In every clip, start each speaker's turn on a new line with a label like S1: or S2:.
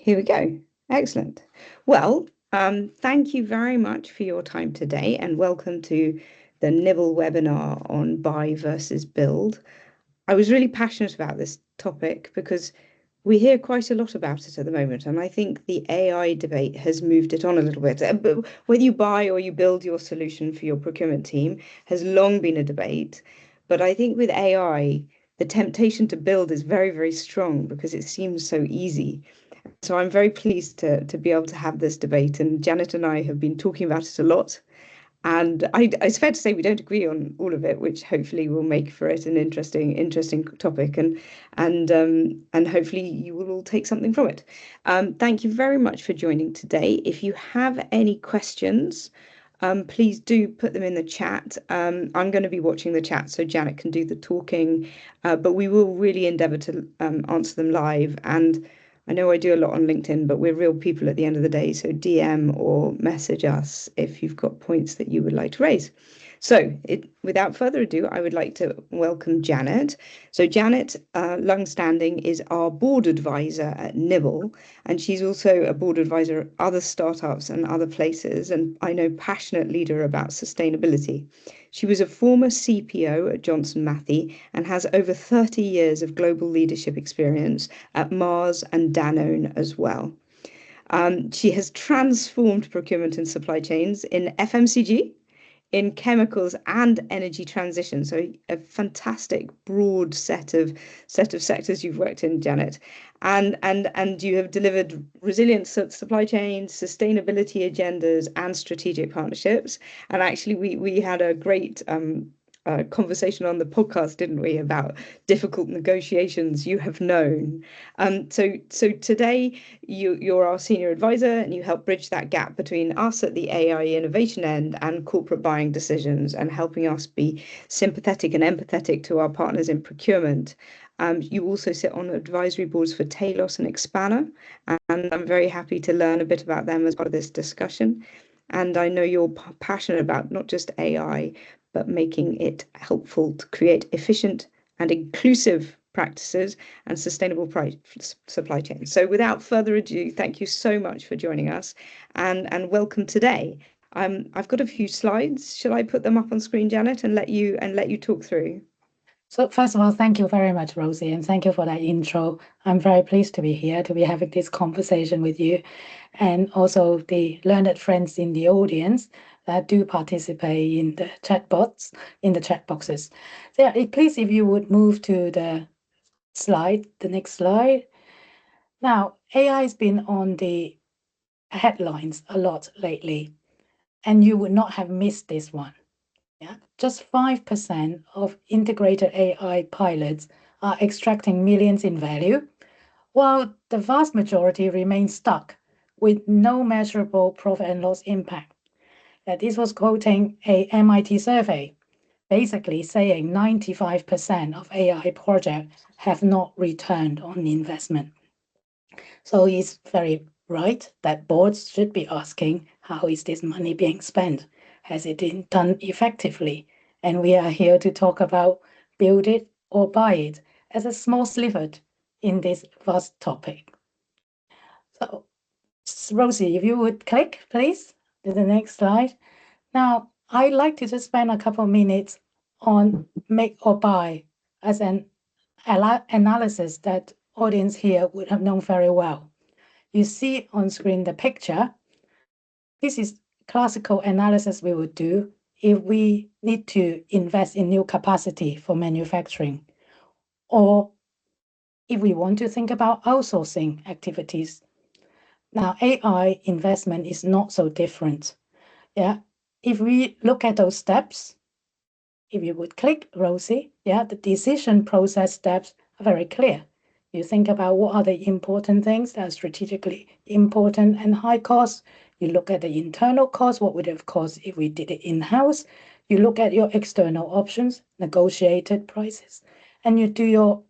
S1: Here we go. Excellent. Well, thank you very much for your time today and welcome to the Nibble webinar on buy versus build. I was really passionate about this topic because we hear quite a lot about it at the moment, and I think the AI debate has moved it on a little bit. But whether you buy or you build your solution for your procurement team has long been a debate. But I think with AI, the temptation to build is very, very strong because it seems so easy. So I'm very pleased to be able to have this debate. And Janet and I have been talking about it a lot. And it's fair to say we don't agree on all of it, which hopefully will make for it an interesting topic, and hopefully you will all take something from it. Thank you very much for joining today. If you have any questions, please do put them in the chat. I'm going to be watching the chat so Janet can do the talking, but we will really endeavour to answer them live. And I know I do a lot on LinkedIn, but we're real people at the end of the day. So DM or message us if you've got points that you would like to raise. So without further ado, I would like to welcome Janet. So Janet Longstanding is our board advisor at Nibble, and she's also a board advisor at other startups and other places, and I know passionate leader about sustainability. She was a former CPO at Johnson Matthey and has over 30 years of global leadership experience at Mars and Danone as well. She has transformed procurement and supply chains in FMCG, in chemicals and energy transition. So a fantastic broad set of sectors you've worked in, Janet. And you have delivered resilient supply chains, sustainability agendas, and strategic partnerships. And actually, we had a great conversation on the podcast, didn't we, about difficult negotiations you have known. So today you're our senior advisor and you help bridge that gap between us at the AI innovation end and corporate buying decisions and helping us be sympathetic and empathetic to our partners in procurement. You also sit on advisory boards for Talos and Expanner, and I'm very happy to learn a bit about them as part of this discussion. And I know you're passionate about not just AI, but making it helpful to create efficient and inclusive practices and sustainable supply chains. So without further ado, thank you so much for joining us and welcome today. I've got a few slides. Shall I put them up on screen, Janet, and let you talk through?
S2: So first of all, thank you very much, Rosie, and thank you for that intro. I'm very pleased to be here, to be having this conversation with you, and also the learned friends in the audience that do participate in the chat boxes. So yeah, please, if you would move to the next slide. Now, AI has been on the headlines a lot lately, and you would not have missed this one. Yeah, just 5% of integrated AI pilots are extracting millions in value, while the vast majority remain stuck with no measurable profit and loss impact. This was quoting a MIT survey, basically saying 95% of AI projects have not returned on investment. So he's very right that boards should be asking, how is this money being spent? Has it been done effectively? And we are here to talk about build it or buy it as a small sliver in this vast topic. So, Rosie, if you would click, please, to the next slide. Now, I'd like to just spend a couple of minutes on make or buy as an analysis that audience here would have known very well. You see on screen the picture. This is classical analysis we would do if we need to invest in new capacity for manufacturing, or if we want to think about outsourcing activities. Now, AI investment is not so different. Yeah, if we look at those steps, if you would click, Rosie, yeah, the decision process steps are very clear. You think about what are the important things that are strategically important and high cost. You look at the internal cost, what would it have cost if we did it in-house. You look at your external options, negotiated prices, and you do your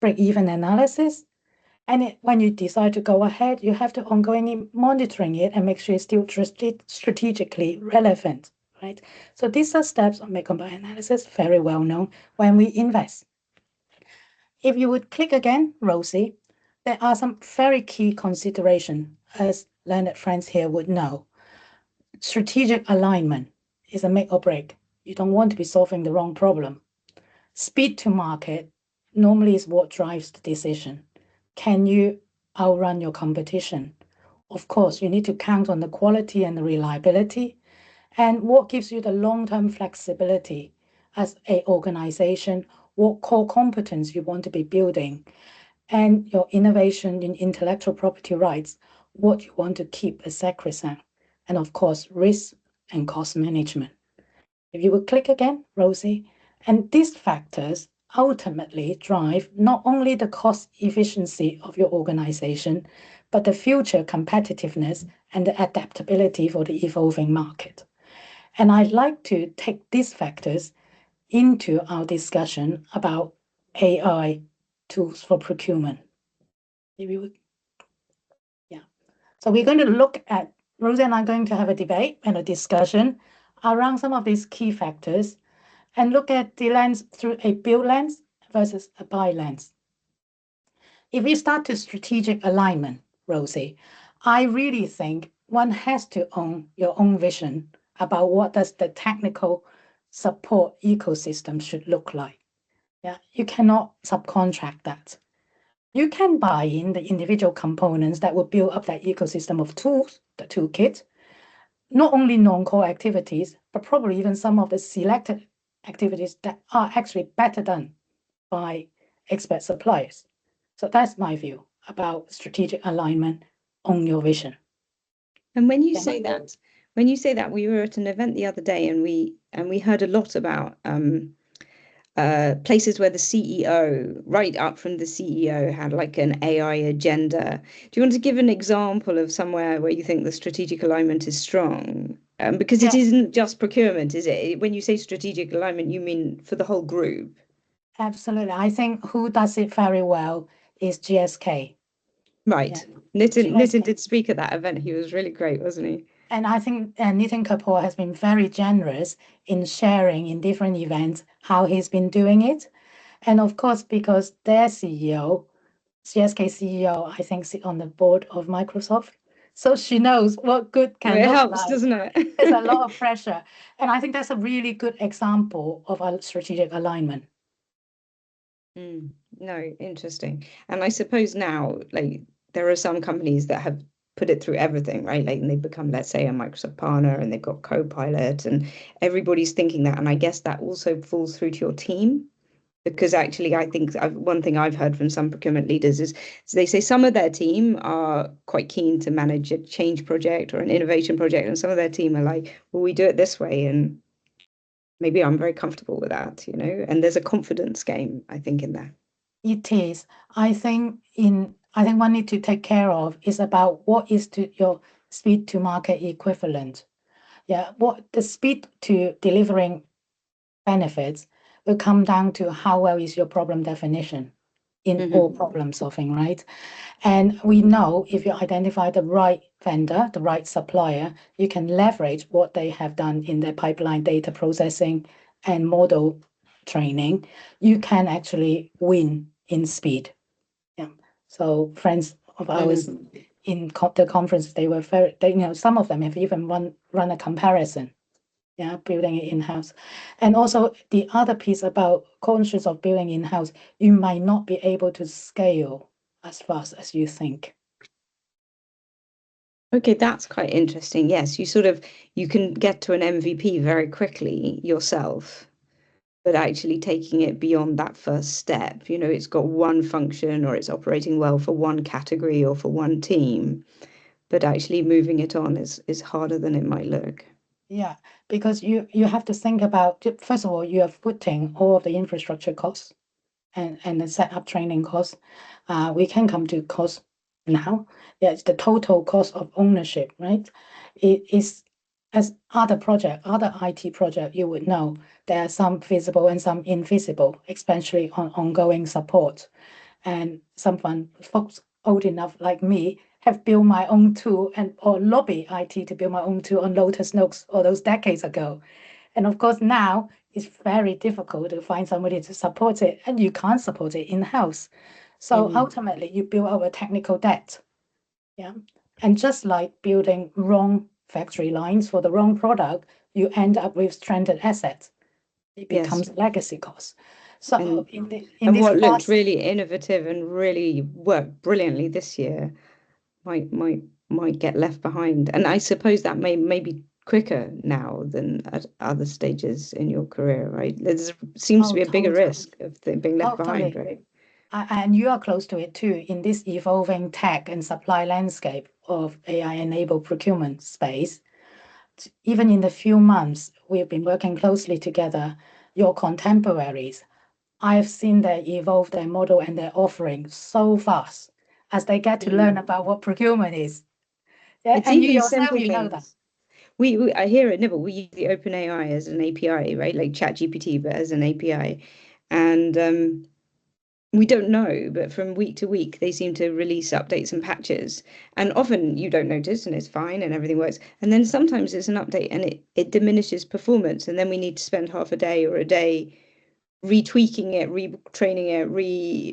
S2: break-even analysis. And when you decide to go ahead, you have to ongoing monitoring it and make sure it's still strategically relevant, right? So these are steps on make or buy analysis, very well known when we invest. If you would click again, Rosie, there are some very key considerations, as learned friends here would know. Strategic alignment is a make or break. You don't want to be solving the wrong problem. Speed to market normally is what drives the decision. Can you outrun your competition? Of course, you need to count on the quality and the reliability. And what gives you the long-term flexibility as a organization, what core competence you want to be building, and your innovation in intellectual property rights, what you want to keep as sacrosanct, and of course, risk and cost management. If you would click again, Rosie, and these factors ultimately drive not only the cost efficiency of your organization, but the future competitiveness and the adaptability for the evolving market. And I'd like to take these factors into our discussion about AI tools for procurement. Maybe we, yeah. So we're going to look at, Rosie and I are going to have a debate and a discussion around some of these key factors and look at the lens through a build lens versus a buy lens. If we start to strategic alignment, Rosie, I really think one has to own your own vision about what does the technical support ecosystem should look like. Yeah, you cannot subcontract that. You can buy in the individual components that will build up that ecosystem of tools, the toolkit, not only non-core activities, but probably even some of the selected activities that are actually better done by expert suppliers. So that's my view about strategic alignment on your vision.
S1: And
S2: Yeah.
S1: when you say that, we were at an event the other day, and we heard a lot about places where the CEO, right up from the CEO, had like an AI agenda. Do you want to give an example of somewhere where you think the strategic alignment is strong? Because it
S2: Yeah,
S1: isn't just procurement, is it? When you say strategic alignment, you mean for the whole group.
S2: absolutely. I think who does it very well is GSK. Yeah,
S1: Right. Nitin
S2: GSK.
S1: did speak at that event. He was really great, wasn't he?
S2: And I think Nitin Kapoor has been very generous in sharing in different events how he's been doing it. And of course, because their CEO, GSK CEO, I think, sit on the board of Microsoft. So she knows what good can
S1: It
S2: look
S1: helps,
S2: like.
S1: doesn't
S2: There's a lot
S1: it?
S2: of pressure. And I think that's a really good example of a strategic alignment.
S1: No, interesting. And I suppose now, like, there are some companies that have put it through everything, right? Like, and they've become, let's say, a Microsoft partner, and they've got Copilot, and everybody's thinking that. And I guess that also falls through to your team, because actually, I think one thing I've heard from some procurement leaders is they say some of their team are quite keen to manage a change project or an innovation project, and some of their team are like, well, we do it this way, and maybe I'm very comfortable with that, and there's a confidence game, I think, in there.
S2: It is. I think one need to take care of is about what is to your speed to market equivalent. Yeah, what the speed to delivering benefits will come down to how well is your problem definition in all
S1: Hmm.
S2: problem solving, right? And we know if you identify the right vendor, the right supplier, you can leverage what they have done in their pipeline data processing and model training. You can actually win in speed. Yeah. So friends of ours in the conference, they were some of them have even run a comparison, yeah, building it in-house. And also the other piece about conscious of building in-house, you might not be able to scale as fast as you think.
S1: Okay, that's quite interesting. Yes, you can get to an MVP very quickly yourself, but actually taking it beyond that first step, it's got one function or it's operating well for one category or for one team, but actually moving it on is harder than it might look.
S2: Yeah, because you have to think about, first of all, you are putting all of the infrastructure costs and the setup training costs. We can come to cost now. Yeah, it's the total cost of ownership, right? It is as other IT project, you would know there are some visible and some invisible, especially on ongoing support. And folks old enough like me have built my own tool and or lobby IT to build my own tool on Lotus Notes all those decades ago. And of course, now it's very difficult to find somebody to support it, and you can't support it in-house. So
S1: Hmm.
S2: ultimately, you build up a technical debt. Yeah. And just like building wrong factory lines for the wrong product, you end up with stranded assets. It
S1: Yes.
S2: becomes a legacy cost. So
S1: And
S2: in
S1: and
S2: this
S1: what looked
S2: fast,
S1: really innovative and really worked brilliantly this year might get left behind. And I suppose that may be quicker now than at other stages in your career, right? There seems to
S2: oh,
S1: be a bigger
S2: totally,
S1: risk of being left behind,
S2: totally.
S1: right?
S2: And you are close to it too in this evolving tech and supply landscape of AI-enabled procurement space. Even in the few months we've been working closely together, your contemporaries, I've seen them evolve their model and their offering so fast as they get to learn
S1: Mm.
S2: about what procurement is. Yeah,
S1: It's
S2: and you
S1: even
S2: yourself,
S1: simple
S2: you know that.
S1: things. We I hear at Nibble, we use the OpenAI as an API, right? Like ChatGPT, but as an API. And we don't know, but from week to week, they seem to release updates and patches. And often you don't notice and it's fine and everything works. And then sometimes it's an update and it diminishes performance. And then we need to spend half a day or a day retweaking it, retraining it,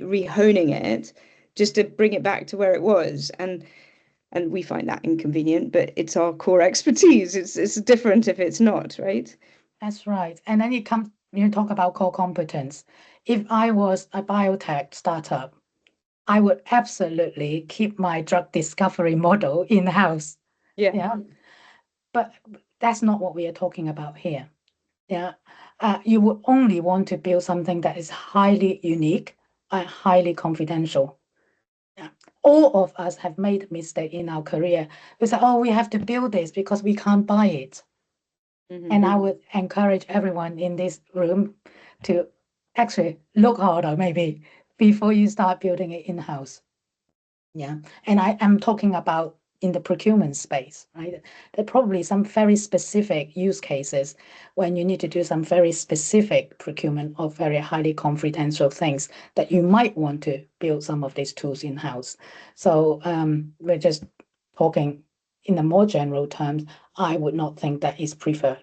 S1: rehoning it just to bring it back to where it was. And we find that inconvenient, but it's our core expertise. It's different if it's not, right?
S2: That's right. And then you talk about core competence. If I was a biotech startup, I would absolutely keep my drug discovery model in-house.
S1: Yeah.
S2: Yeah. But that's not what we are talking about here. Yeah. You would only want to build something that is highly unique and highly confidential. Yeah. All of us have made a mistake in our career. We say, oh, we have to build this because we can't buy it. And
S1: Hmm.
S2: I would encourage everyone in this room to actually look harder, maybe, before you start building it in-house. Yeah. And I am talking about in the procurement space, right? There are probably some very specific use cases when you need to do some very specific procurement of very highly confidential things that you might want to build some of these tools in-house. So we're just talking in the more general terms. I would not think that is preferred.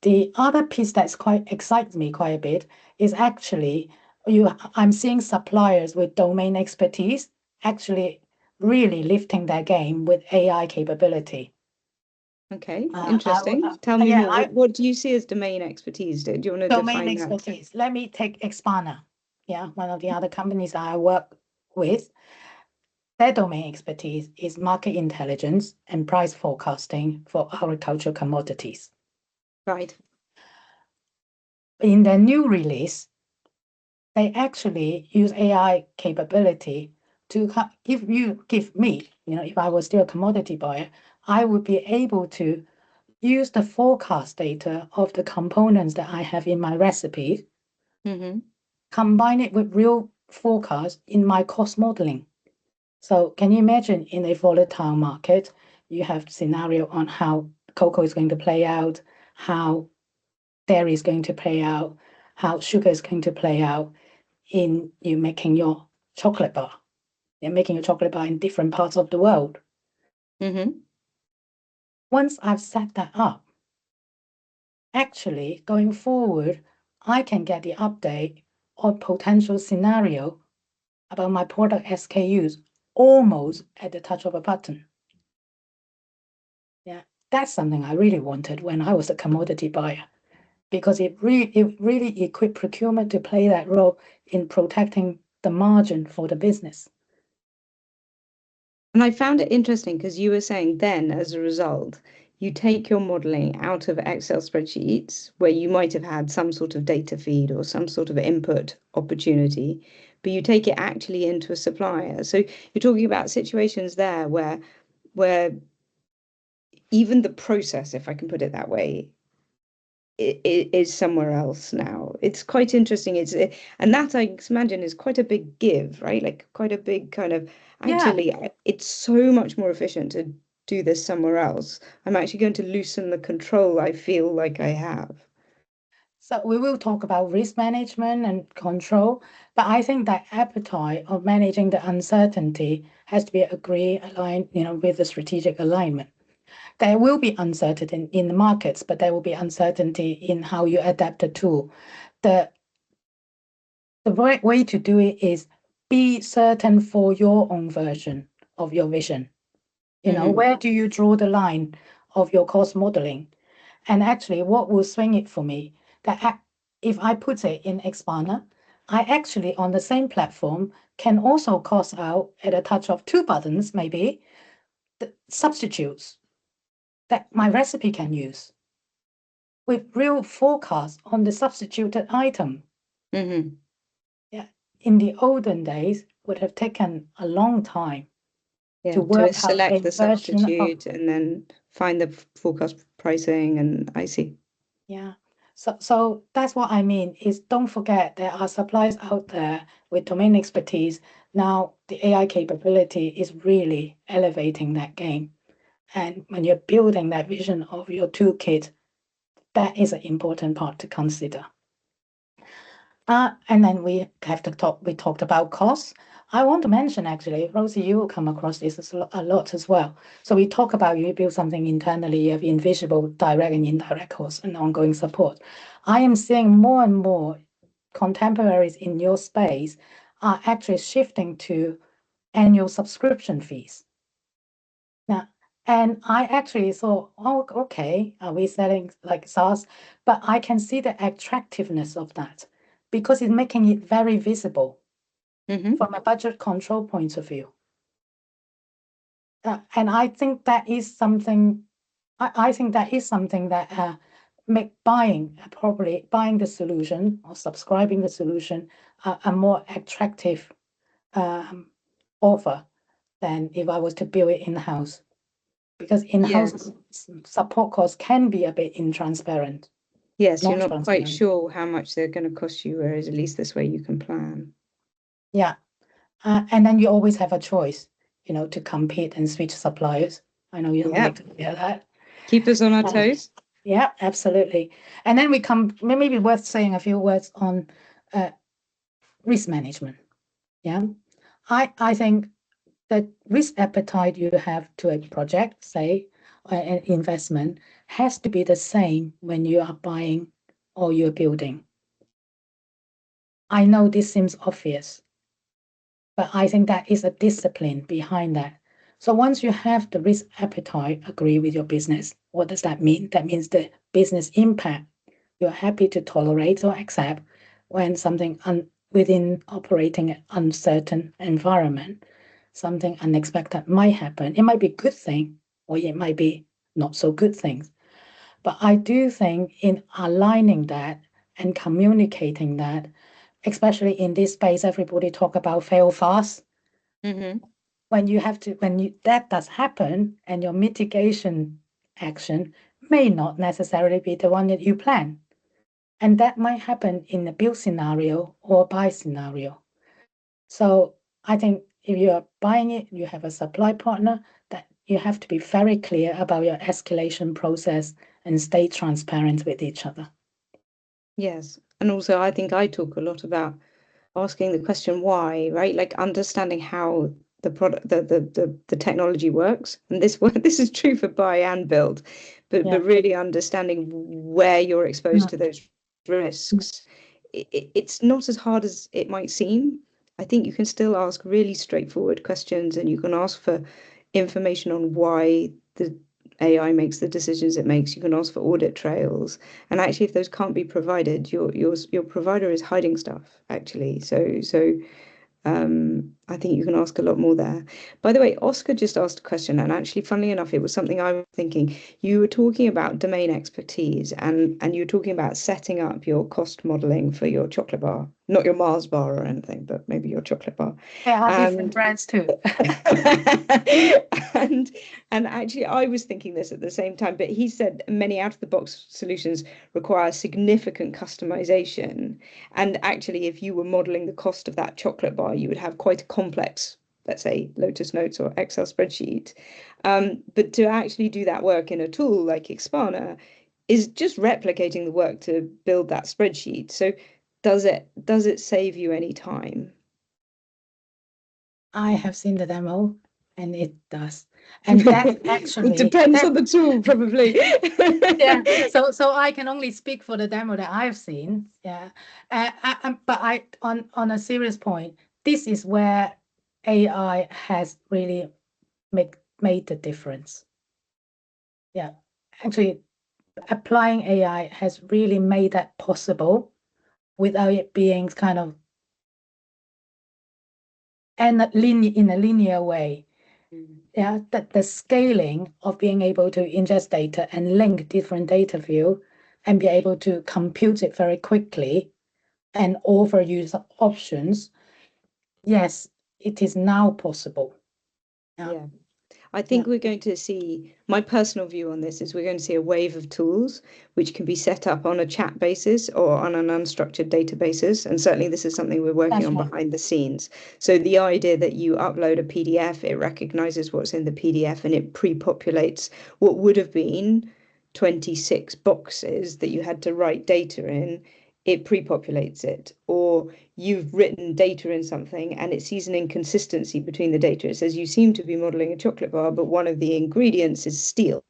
S2: The other piece that's quite excites me quite a bit is actually I'm seeing suppliers with domain expertise actually really lifting their game with AI capability.
S1: Okay, interesting. Tell me
S2: Yeah,
S1: more. What do you see as domain expertise? Do you want to
S2: domain
S1: define that?
S2: expertise. Let me take Expana. Yeah, one of the other companies I work with. Their domain expertise is market intelligence and price forecasting for agricultural commodities.
S1: Right.
S2: In their new release, they actually use AI capability to if you give me, if I was still a commodity buyer, I would be able to use the forecast data of the components that I have in my recipe,
S1: Hmm.
S2: combine it with real forecast in my cost modeling. So can you imagine in a volatile market, you have scenario on how cocoa is going to play out, how dairy is going to play out, how sugar is going to play out in you making your chocolate bar. You're making a chocolate bar in different parts of the world.
S1: Hmm.
S2: Once I've set that up, actually going forward, I can get the update or potential scenario about my product SKUs almost at the touch of a button. Yeah, that's something I really wanted when I was a commodity buyer because it really equipped procurement to play that role in protecting the margin for the business.
S1: And I found it interesting because you were saying then, as a result, you take your modeling out of Excel spreadsheets where you might have had some sort of data feed or some sort of input opportunity, but you take it actually into a supplier. So you're talking about situations there where even the process, if I can put it that way, it is somewhere else now. It's quite interesting. And that I imagine is quite a big give, right? Like quite a big kind of
S2: Yeah,
S1: actually, it's so much more efficient to do this somewhere else. I'm actually going to loosen the control I feel like I have.
S2: so we will talk about risk management and control, but I think that appetite of managing the uncertainty has to be agreed, aligned, with the strategic alignment. There will be uncertainty in the markets, but there will be uncertainty in how you adapt the tool. The the right way to do it is be certain for your own version of your vision. Where do you draw the line of your cost modeling? And actually, what will swing it for me, that if I put it in Expander, I actually, on the same platform, can also cost out at a touch of two buttons, maybe, the substitutes that my recipe can use with real forecast on the substituted item.
S1: Mm-hmm.
S2: Yeah. In the olden days, would have taken a long time to
S1: Yeah, to
S2: work out a
S1: select the
S2: version of,
S1: substitute and then find the forecast pricing, and I see.
S2: yeah. So that's what I mean is don't forget there are suppliers out there with domain expertise. Now the AI capability is really elevating that game. And when you're building that vision of your toolkit, that is an important part to consider. And then we talked about costs. I want to mention actually, Rosie, you will come across this a lot as well. So we talk about you build something internally, you have invisible direct and indirect costs and ongoing support. I am seeing more and more contemporaries in your space are actually shifting to annual subscription fees. Now, and I actually thought, oh, okay, are we selling like SaaS? But I can see the attractiveness of that because it's making it very visible
S1: Mm-hmm.
S2: from a budget control point of view. And I think that is something, I think that is something that make probably buying the solution or subscribing the solution a more attractive offer than if I was to build it in-house. Because in-house
S1: Yes.
S2: support costs can be a bit intransparent,
S1: Yes, you're not quite
S2: non-transparent.
S1: sure how much they're going to cost you, whereas at least this way you can plan.
S2: Yeah. And then you always have a choice, to compete and switch suppliers. I know you don't
S1: Yeah.
S2: like to hear that.
S1: Keep us on our
S2: Um,
S1: toes.
S2: yeah, absolutely. And then maybe worth saying a few words on risk management. Yeah. I think the risk appetite you have to a project, say, an investment, has to be the same when you are buying or you're building. I know this seems obvious, but I think that is a discipline behind that. So once you have the risk appetite agree with your business, what does that mean? That means the business impact you're happy to tolerate or accept when something within operating an uncertain environment, something unexpected might happen. It might be a good thing or it might be not so good things. But I do think in aligning that and communicating that, especially in this space, everybody talk about fail fast.
S1: Mm-hmm.
S2: When that does happen and your mitigation action may not necessarily be the one that you plan. And that might happen in a build scenario or a buy scenario. So I think if you are buying it, you have a supply partner, that you have to be very clear about your escalation process and stay transparent with each other.
S1: Yes. And also, I think I talk a lot about asking the question why, right? Like understanding how the product, the technology works. And this is true for buy and build,
S2: Yeah.
S1: but really understanding where you're exposed to those risks. It's not as hard as it might seem. I think you can still ask really straightforward questions, and you can ask for information on why the AI makes the decisions it makes. You can ask for audit trails, and actually, if those can't be provided, your provider is hiding stuff actually. I think you can ask a lot more there. By the way, Oscar just asked a question, and actually, funnily enough, it was something I was thinking. You were talking about domain expertise, and you were talking about setting up your cost modeling for your chocolate bar, not your Mars bar or anything, but maybe your chocolate bar.
S2: There are different
S1: And
S2: brands too.
S1: and and actually I was thinking this at the same time, but he said many out-of-the-box solutions require significant customization. And actually, if you were modeling the cost of that chocolate bar, you would have quite a complex, let's say, Lotus Notes or Excel spreadsheet. But to actually do that work in a tool like Expana is just replicating the work to build that spreadsheet. So does it save you any time?
S2: I have seen the demo and it does. And that
S1: It
S2: actually,
S1: depends on the tool, probably.
S2: yeah. So I can only speak for the demo that I've seen. Yeah. But on a serious point, this is where AI has really made the difference. Yeah, actually, applying AI has really made that possible without it being kind of in a linear way. Yeah, that the scaling of being able to ingest data and link different data view and be able to compute it very quickly and offer user options. Yes, it is now possible. Yeah,
S1: Yeah. I
S2: yeah,
S1: think we're going to see, my personal view on this is we're going to see a wave of tools which can be set up on a chat basis or on an unstructured data basis. And certainly this is something we're working
S2: that's
S1: on
S2: right.
S1: behind the scenes. So the idea that you upload a PDF, it recognizes what's in the PDF and it pre-populates what would have been 26 boxes that you had to write data in, it pre-populates it. Or you've written data in something and it sees an inconsistency between the data. It says you seem to be modeling a chocolate bar, but one of the ingredients is steel.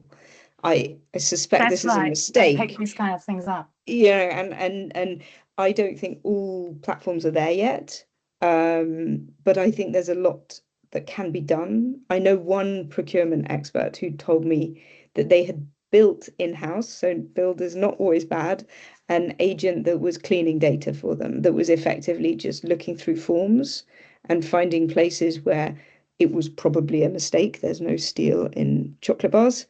S1: I suspect
S2: That's
S1: this is a
S2: right. They pick
S1: mistake.
S2: these kind of things up.
S1: And I don't think all platforms are there yet. But I think there's a lot that can be done. I know one procurement expert who told me that they had built in-house, so build is not always bad, an agent that was cleaning data for them, that was effectively just looking through forms and finding places where it was probably a mistake. There's no steel in chocolate bars,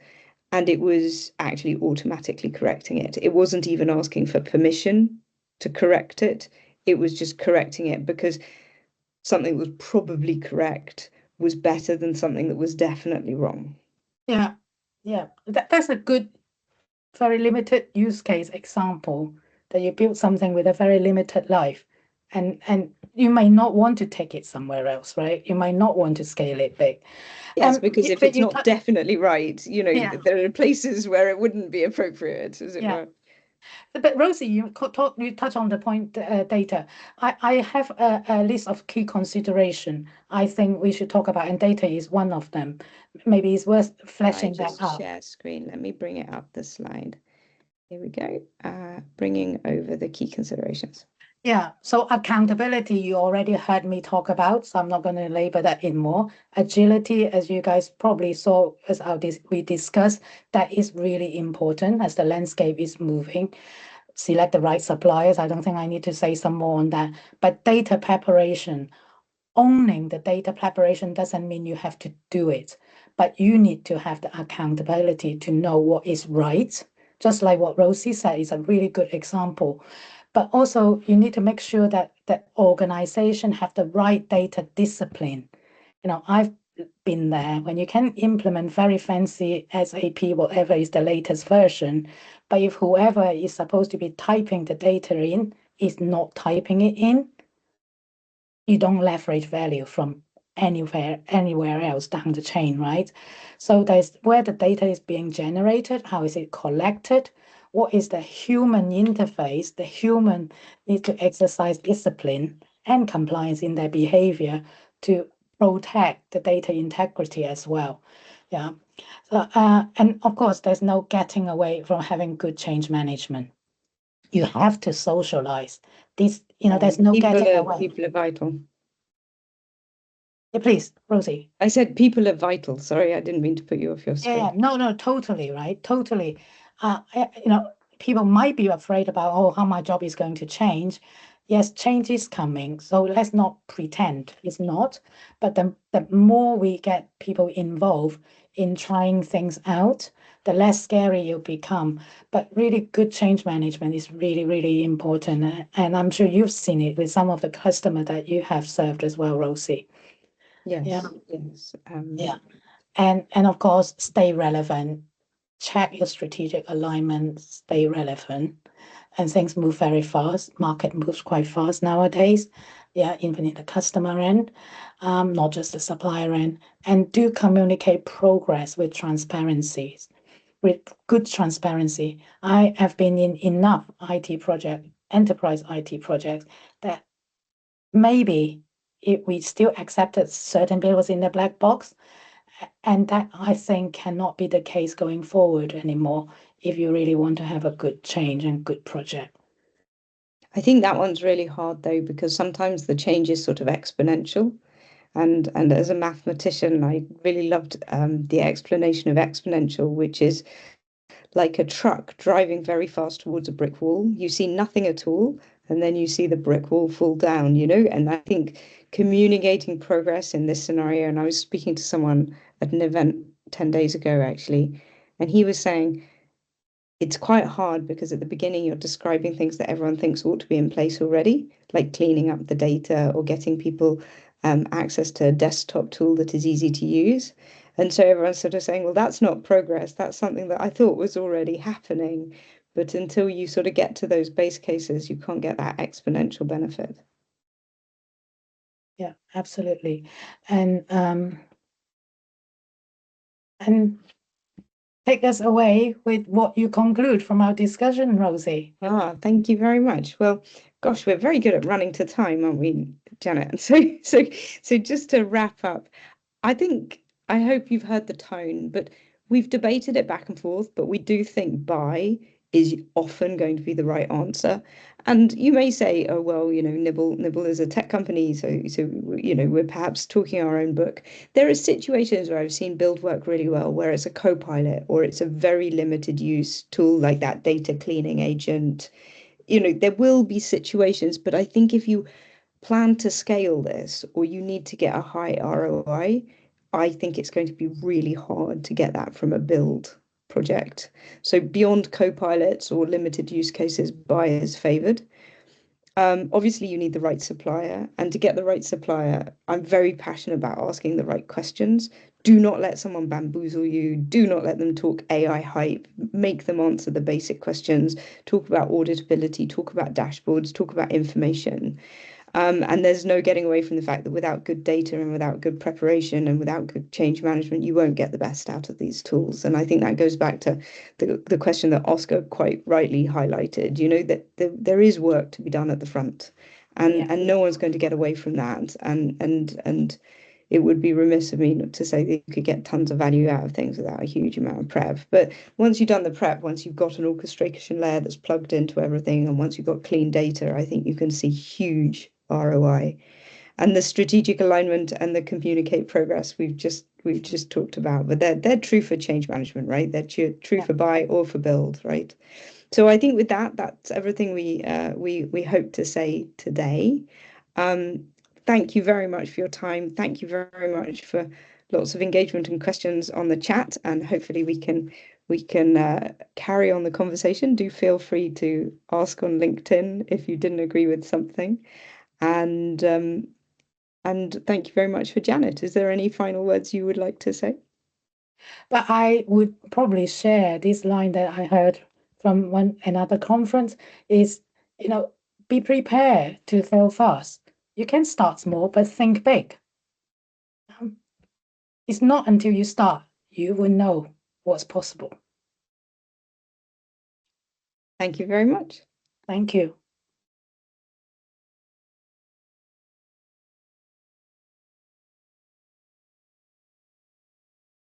S1: and it was actually automatically correcting it. It wasn't even asking for permission to correct it. It was just correcting it because something that was probably correct was better than something that was definitely wrong.
S2: Yeah, yeah. That's a good, very limited use case example that you build something with a very limited life, and you may not want to take it somewhere else, right? You might not want to scale it big.
S1: Yes, because if
S2: But
S1: it's
S2: you
S1: not
S2: touch,
S1: definitely right,
S2: yeah,
S1: there are places where it wouldn't be appropriate, as it
S2: yeah.
S1: were.
S2: But Rosie, you touch on the point data. I have a list of key consideration I think we should talk about, and data is one of them. Maybe it's worth
S1: I
S2: fleshing that
S1: just
S2: out.
S1: share screen. Let me bring it up the slide. Here we go. Bringing over the key considerations.
S2: Yeah, so accountability, you already heard me talk about, so I'm not going to labor that in more. Agility, as you guys probably saw as we discussed, that is really important as the landscape is moving. Select the right suppliers. I don't think I need to say some more on that. But data preparation, owning the data preparation doesn't mean you have to do it, but you need to have the accountability to know what is right. Just like what Rosie said is a really good example. But also you need to make sure that the organization have the right data discipline. I've been there when you can implement very fancy SAP, whatever is the latest version, but if whoever is supposed to be typing the data in is not typing it in, you don't leverage value from anywhere else down the chain, right? So there's where the data is being generated, how is it collected, what is the human interface, the human needs to exercise discipline and compliance in their behavior to protect the data integrity as well. Yeah. So, and of course, there's no getting away from having good change management. You have to socialize this, there's no
S1: People
S2: getting
S1: are
S2: away.
S1: people are vital.
S2: Yeah, please, Rosie.
S1: I said people are vital. Sorry, I didn't mean to put you off your
S2: Yeah, yeah.
S1: screen.
S2: No, no, totally, right? Totally. People might be afraid about, oh, how my job is going to change. Yes, change is coming. So let's not pretend it's not. But the more we get people involved in trying things out, the less scary you become. But really good change management is really, really important. And I'm sure you've seen it with some of the customers that you have served as well, Rosie. Yeah,
S1: Yes, yes.
S2: yeah. And of course, stay relevant. Check your strategic alignment, stay relevant. And things move very fast. Market moves quite fast nowadays. Yeah, even in the customer end, not just the supplier end. And do communicate progress with transparency, with good transparency. I have been in enough IT project, enterprise IT projects that maybe if we still accepted certain bills in the black box, and that I think cannot be the case going forward anymore if you really want to have a good change and good project.
S1: I think that one's really hard though, because sometimes the change is sort of exponential. And as a mathematician, I really loved the explanation of exponential, which is like a truck driving very fast towards a brick wall. You see nothing at all, and then you see the brick wall fall down, you know? And I think communicating progress in this scenario, and I was speaking to someone at an event 10 days ago, actually, and he was saying, it's quite hard because at the beginning you're describing things that everyone thinks ought to be in place already, like cleaning up the data or getting people access to a desktop tool that is easy to use. And so everyone's sort of saying, well, that's not progress. That's something that I thought was already happening. But until you sort of get to those base cases, you can't get that exponential benefit.
S2: Yeah, absolutely. And take us away with what you conclude from our discussion, Rosie.
S1: Thank you very much. Well, gosh, we're very good at running to time, aren't we, Janet? So just to wrap up, I think I hope you've heard the tone, but we've debated it back and forth, but we do think buy is often going to be the right answer. And you may say, oh well, Nibble is a tech company, so we're perhaps talking our own book. There are situations where I've seen build work really well, where it's a co-pilot or it's a very limited use tool like that data cleaning agent. There will be situations, but I think if you plan to scale this or you need to get a high ROI, I think it's going to be really hard to get that from a build project. So beyond co-pilots or limited use cases, buy is favored. Obviously, you need the right supplier, and to get the right supplier, I'm very passionate about asking the right questions. Do not let someone bamboozle you. Do not let them talk AI hype. Make them answer the basic questions. Talk about auditability, talk about dashboards, talk about information. And there's no getting away from the fact that without good data and without good preparation and without good change management, you won't get the best out of these tools. And I think that goes back to the question that Oscar quite rightly highlighted, that there is work to be done at the front. And no one's going to get away from that. And it would be remiss of me not to say that you could get tons of value out of things without a huge amount of prep. But once you've done the prep, once you've got an orchestration layer that's plugged into everything, and once you've got clean data, I think you can see huge ROI. And the strategic alignment and the communicate progress we've just talked about, but they're true for change management, right? They're true for buy or for build, right? So I think with that's everything we hope to say today. Um, Thank you very much for your time. Thank you very much for lots of engagement and questions on the chat, and hopefully we can carry on the conversation. Do feel free to ask on LinkedIn if you didn't agree with something. And thank you very much for Janet. Is there any final words you would like to say?
S2: But I would probably share this line that I heard from another conference is, be prepared to fail fast. You can start small, but think big. It's not until you start you will know what's possible.
S1: Thank you very much.
S2: Thank you.